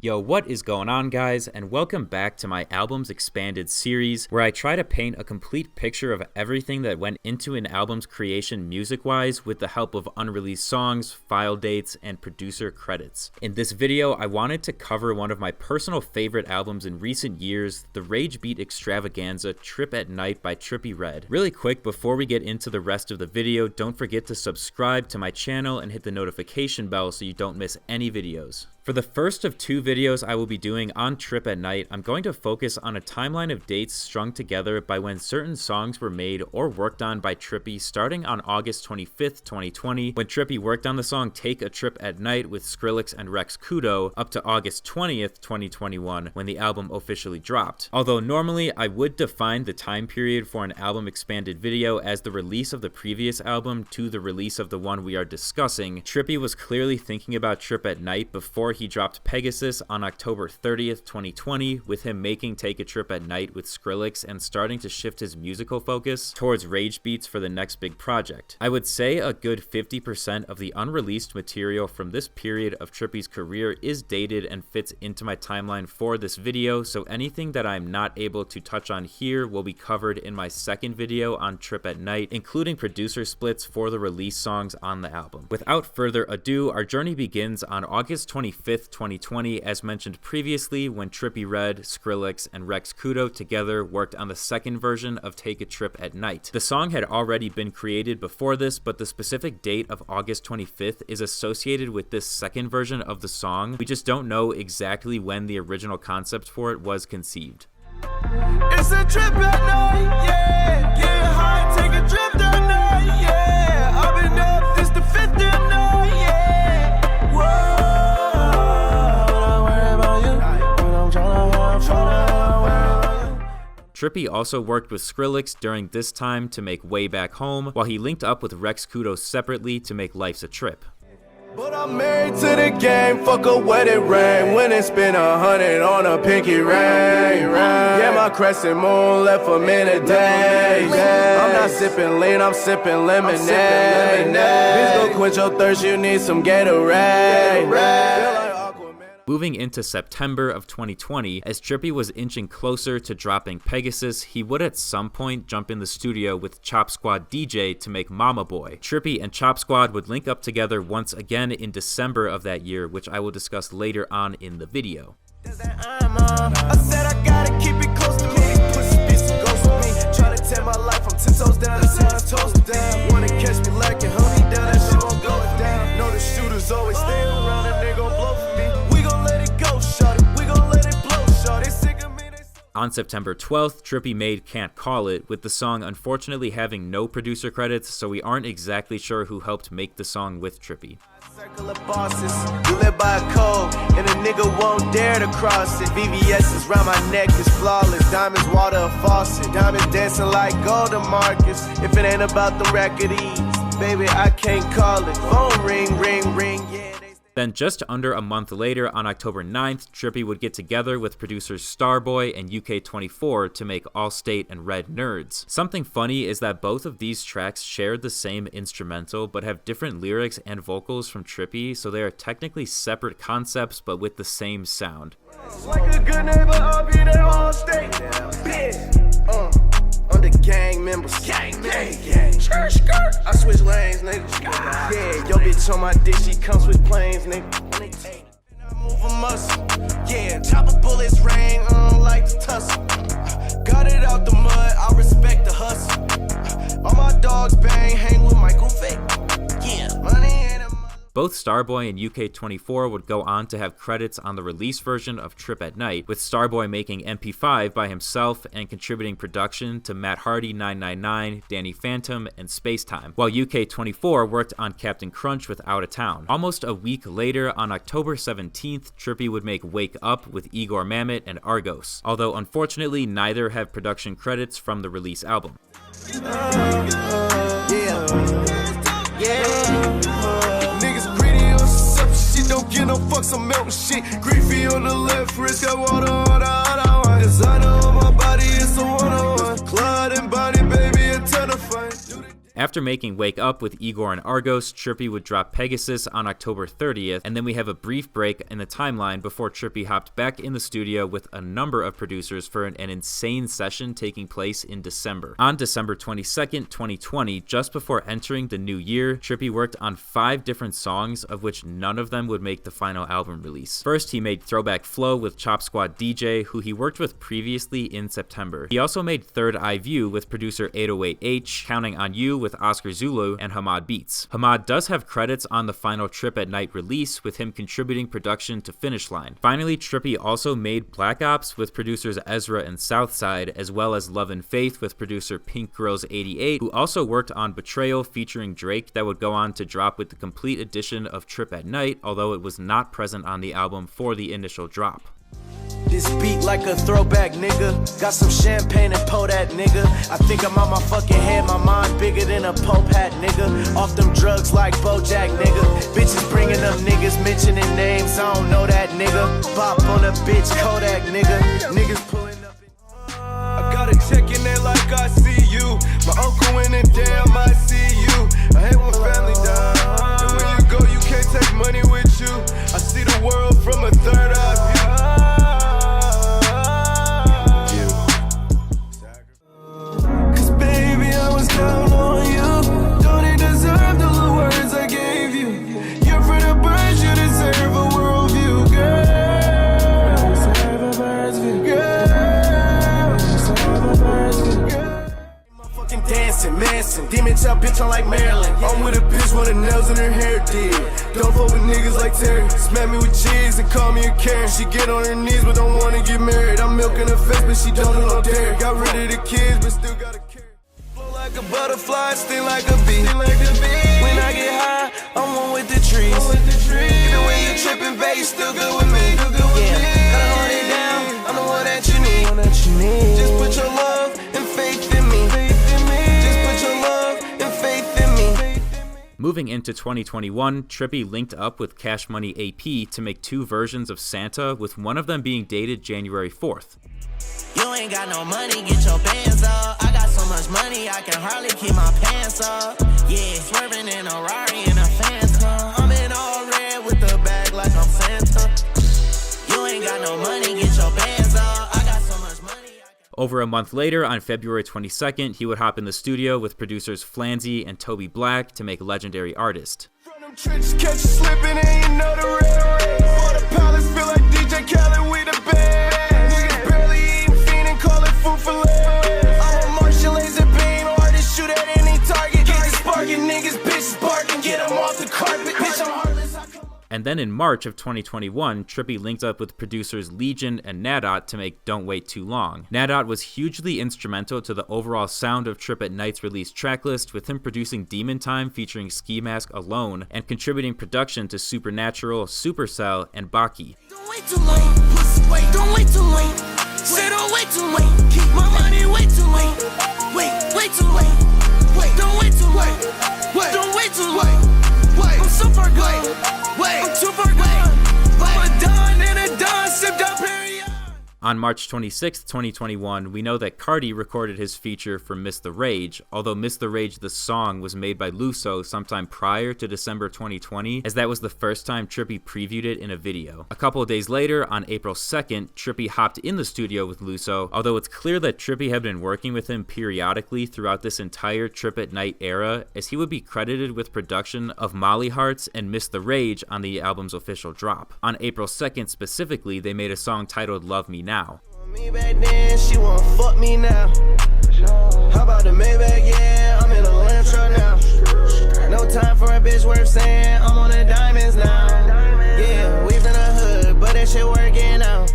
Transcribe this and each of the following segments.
Yo, what is going on, guys, and welcome back to my Albums Expanded series, where I try to paint a complete picture of everything that went into an album's creation music-wise with the help of unreleased songs, file dates, and producer credits. In this video, I wanted to cover one of my personal favorite albums in recent years, the rage beat extravaganza Trip at Night by Trippie. Really quick, before we get into the rest of the video, don't forget to subscribe to my channel and hit the notification bell so you don't miss any videos. For the first of two videos I will be doing on Trip at Night, I'm going to focus on a timeline of dates strung together by when certain songs were made or worked on by Trippie, starting on August 25th, 2020, when Trippie worked on the song Take a Trip at Night with Skrillex and Rex Kudo, up to August 20th, 2021, when the album officially dropped. Although normally I would define the time period for an album expanded video as the release of the previous album to the release of the one we are discussing, Trippie was clearly thinking about Trip at Night before he dropped Pegasus on October 30th, 2020, with him making Take a Trip at Night with Skrillex and starting to shift his musical focus towards rage beats for the next big project. I would say a good 50% of the unreleased material from this period of Trippie's career is dated and fits into my timeline for this video, so anything that I'm not able to touch on here will be covered in my second video on Trip at Night, including producer splits for the release songs on the album. Without further ado, our journey begins on August 25th, 2020, as mentioned previously, when Trippie, Skrillex, and Rex Kudo together worked on the second version of Take a Trip at Night. The song had already been created before this, but the specific date of August 25th is associated with this second version of the song. We just don't know exactly when the original concept for it was conceived. It's a trip at night, yeah. Get high, take a trip at night, yeah. I've been up since the fifth damn night, yeah. Whoa. Trippie also worked with Skrillex during this time to make Way Back Home, while he linked up with Rex Kudo separately to make Life's a Trip. But I'm married to the game, fuck a wedding ring. When it spend 100 on a pinky ring. Yeah, my crescent moon left for minute days. I'm not sipping lean, I'm sipping lemonade. Bitch, go quench your thirst, you need some Gatorade. Moving into September of 2020, as Trippie was inching closer to dropping Pegasus, he would at some point jump in the studio with Chop Squad DJ to make Mama Boy. Trippie and Chop Squad would link up together once again in December of that year, which I will discuss later on in the video. I said I gotta keep it close to me. Pussy piece of ghost with me. Try to tear my life from 10 toes down to 10 toes down. Wanna catch me lacking, honey down, that shit won't go down. Know the shooters always stay around and they gon' blow for me. On September 12th, Trippie made Can't Call It, with the song unfortunately having no producer credits, so we aren't exactly sure who helped make the song with Trippie. Circle of bosses, you live by a code, and a nigga won't dare to cross it. VVS is round my neck, is flawless. Diamonds water a faucet. Diamonds dancing like golden markers. If it ain't about the records, baby, I can't call it. Phone ring, ring, ring, yeah. Then just under a month later, on October 9th, Trippie would get together with producers Starboy and UK24 to make Allstate and Red Nerds. Something funny is that both of these tracks shared the same instrumental but have different lyrics and vocals from Trippie, so they are technically separate concepts but with the same sound. Like a good neighbor, I'll be there Allstate. Under gang members. Gang. Skirt, skirt. I switch lanes, nigga. Yeah, yo bitch on my dick, she comes with planes, nigga. I move a muscle. Yeah, chopper bullets rain, I don't like to tussle. Got it out the mud, I respect the hustle. All my dogs bang, hang with Michael Vick. Yeah, money ain't a Both Starboy and UK24 would go on to have credits on the release version of Trip at Night, with Starboy making MP5 by himself and contributing production to Matt Hardy 999, Danny Phantom, and Spacetime, while UK24 worked on Captain Crunch with Out of Town. Almost a week later, on October 17th, Trippie would make Wake Up with Igor Mammoth and Argos, although unfortunately neither have production credits from the release album. Don't get no fucks, I'm melting shit. Griefy on the left wrist, got water on the other one. Designer on my body, it's a one-on-one. Clyde and Bonnie, baby, a ton of fun. After making Wake Up with Igor and Argos, Trippie would drop Pegasus on October 30th, and then we have a brief break in the timeline before Trippie hopped back in the studio with a number of producers for an insane session taking place in December. On December 22nd, 2020, just before entering the new year, Trippie worked on 5 different songs, of which none of them would make the final album release. First, he made Throwback Flow with Chop Squad DJ, who he worked with previously in September. He also made Third Eye View with producer 808H, Counting on You with Oscar Zulu, and Hamad Beats. Hamad does have credits on the final Trip at Night release, with him contributing production to Finish Line. Finally, Trippie also made Black Ops with producers Ezra and Southside, as well as Love and Faith with producer Pink Girls 88, who also worked on Betrayal featuring Drake, that would go on to drop with the complete edition of Trip at Night, although it was not present on the album for the initial drop. This beat like a throwback, nigga. Got some champagne and pour that, nigga. I think I'm on my fucking head, my mind bigger than a Pope hat, nigga. Off them drugs like Bojack, nigga. Bitches bringing up niggas, mentioning names, I don't know that, nigga. Bop on a bitch, Kodak, nigga. Niggas pulling up. I got a check in there like I see you. My uncle in it, damn, I see you. I hate when family die. And when you go, you can't take money with you. I see the world from a third eye view. Down on you, don't you deserve the little words I gave you? You're for the birds, you deserve a worldview, girl. Deserve a bird's view, girl. Deserve a bird's view, girl. Motherfucking dancing, Manson, demon child bitch on like Maryland. I'm with a bitch with the nails in her hair did. Don't fuck with niggas like Terry. Smack me with cheese and call me a Karen. She get on her knees but don't wanna get married. I'm milking her face but she don't do no dairy. Got rid of the kids but still got a carry. Like a butterfly, sting like a bee. When I get high, I'm one with the trees. Even when you tripping, babe, you still good with me. Yeah, gotta hold it down. I'm the one that you need. Just put your love and faith in me. Just put your love and faith in me. Moving into 2021, Trippie linked up with Cash Money AP to make 2 versions of Santa, with one of them being dated January 4th. You ain't got no money, get your bands up. I got so much money, I can hardly keep my pants up. Yeah, swerving in a Rari and a Phantom. I'm in all red with the bag like I'm Santa. You ain't got no money, get your bands up. I got so much money. Over a month later, on February 22nd, he would hop in the studio with producers Flanzy and Toby Black to make Legendary Artist. From them trenches, catch you slipping and you know the red race. For the palace, feel like DJ Khaled with the band. Niggas barely eating, fiending, call it food for less. I'm a Martian laser beam artist, shoot at any target. Get the sparking, niggas bitches barking, get them off the carpet. Bitch, I'm heartless, I come. And then in March of 2021, Trippie linked up with producers Legion and Nadot to make Don't Wait Too Long. Nadot was hugely instrumental to the overall sound of Trip at Night's release Tracklist, with him producing Demon Time featuring Ski Mask alone, and contributing production to Supernatural, Supercell, and Baki. Don't wait too long, wait, don't wait too late. Say don't wait too late, keep my money way too late. Wait too late, don't wait too late. Don't wait too late, I'm super good. I'm super good. I'm a Don and a Don, sipped up period. On March 26, 2021, we know that Cardi recorded his feature for Miss the Rage, although Miss the Rage the song was made by Luso sometime prior to December 2020, as that was the first time Trippie previewed it in a video. A couple of days later, on April 2nd, Trippie hopped in the studio with Luso, although it's clear that Trippie had been working with him periodically throughout this entire Trip at Night era, as he would be credited with production of Molly Hearts and Miss the Rage on the album's official drop. On April 2nd specifically, they made a song titled Love Me Now. Me back then, she won't fuck me now. How about the Maybach? Yeah, I'm in a lamb truck now. No time for a bitch worth saying. I'm on the diamonds now. Yeah, we from the hood, but that shit working out.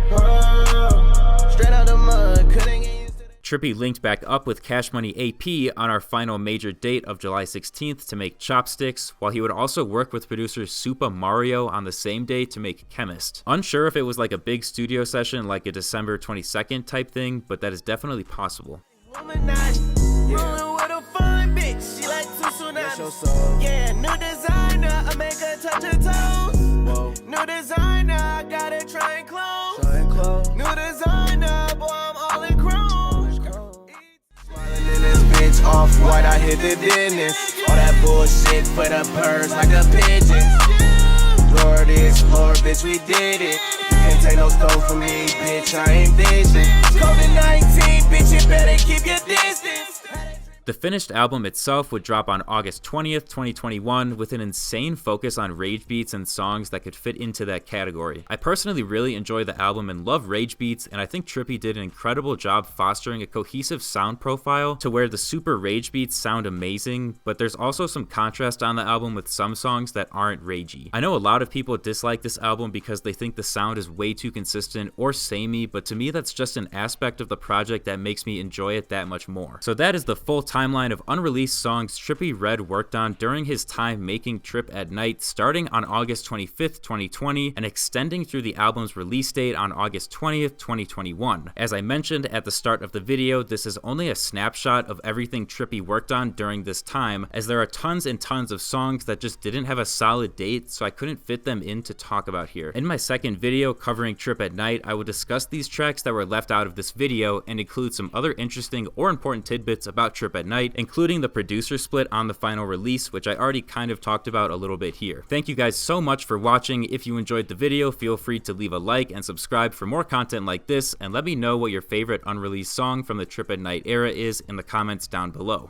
Straight out the mud, couldn't get used to that. Trippie linked back up with Cash Money AP on our final major date of July 16th to make Chopsticks, while he would also work with producer Supa Mario on the same day to make Chemist. Unsure if it was like a big studio session like a December 22nd type thing, but that is definitely possible. Yeah, new designer, I make her touch her toes. New designer, I got it trying clothes. New designer, boy, I'm all in chrome. Smiling in this bitch, Off-white, I hit the dentist. All that bullshit for the birds like a pigeon. Lord is Lord, bitch, we did it. You can't take no dough from me, bitch, I ain't vision. COVID-19, bitch, you better keep your distance. The finished album itself would drop on August 20th, 2021 with an insane focus on rage beats and songs that could fit into that category. I personally really enjoy the album and love rage beats, and I think Trippie did an incredible job fostering a cohesive sound profile to where the super rage beats sound amazing, but there's also some contrast on the album with some songs that aren't ragey. I know a lot of people dislike this album because they think the sound is way too consistent or samey, but to me that's just an aspect of the project that makes me enjoy it that much more. So that is the full timeline of unreleased songs Trippie Redd worked on during his time making Trip at Night, starting on August 25th, 2020 and extending through the album's release date on August 20th, 2021. As I mentioned at the start of the video, this is only a snapshot of everything Trippie worked on during this time, as there are tons and tons of songs that just didn't have a solid date, so I couldn't fit them in to talk about here. In my second video covering Trip at Night, I will discuss these tracks that were left out of this video and include some other interesting or important tidbits about Trip at Night, including the producer split on the final release, which I already kind of talked about a little bit here. Thank you guys so much for watching. If you enjoyed the video, feel free to leave a like and subscribe for more content like this, and let me know what your favorite unreleased song from the Trip at Night era is in the comments down below.